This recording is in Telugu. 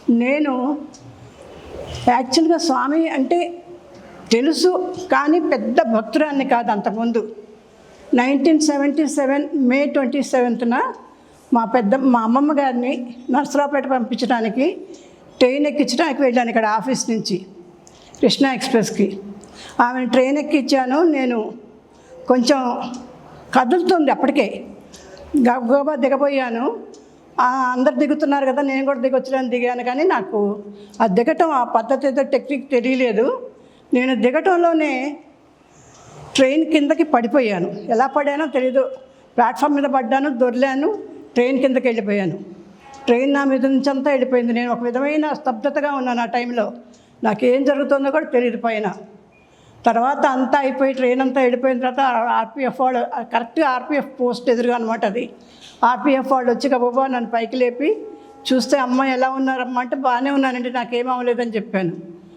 నేను యాక్చువల్గా స్వామి అంటే తెలుసు, కానీ పెద్ద భక్తురాన్ని కాదు. అంతకుముందు 1977 మే 27న మా అమ్మమ్మ గారిని నర్సరావుపేట పంపించడానికి ట్రైన్ ఎక్కించడానికి వెళ్ళాను ఇక్కడ ఆఫీస్ నుంచి కృష్ణా ఎక్స్ప్రెస్కి. ఆమెను ట్రైన్ ఎక్కించాను. నేను కొంచెం కదులుతుంది అప్పటికే, గబగబా దిగబోయాను. అందరు దిగుతున్నారు కదా, నేను కూడా దిగాను. కానీ నాకు ఆ దిగటం, ఆ పద్ధతి ఏదో టెక్నిక్ తెలియలేదు. నేను దిగటంలోనే ట్రైన్ కిందకి పడిపోయాను. ఎలా పడానో తెలీదు. ప్లాట్ఫామ్ మీద పడ్డాను, దొర్లాను, ట్రైన్ కిందకి వెళ్ళిపోయాను. ట్రైన్ నా మీద నుంచి అంతా వెళ్ళిపోయింది. నేను ఒక విధమైన స్తబ్దతగా ఉన్నాను ఆ టైంలో. నాకేం జరుగుతుందో కూడా తెలియదు పైన. తర్వాత అంతా అయిపోయి ట్రైన్ అంతా వెళ్ళిపోయిన తర్వాత ఆర్పిఎఫ్ వాళ్ళు, కరెక్ట్గా ఆర్పిఎఫ్ పోస్ట్ ఎదురుగా అనమాట అది. ఆర్పిఎఫ్ వాళ్ళు వచ్చి గబగబా నన్ను పైకి లేపి చూస్తే, అమ్మ ఎలా ఉన్నారమ్మా అంటే, బాగానే ఉన్నానండి, నాకేం అవ్వలేదని చెప్పాను.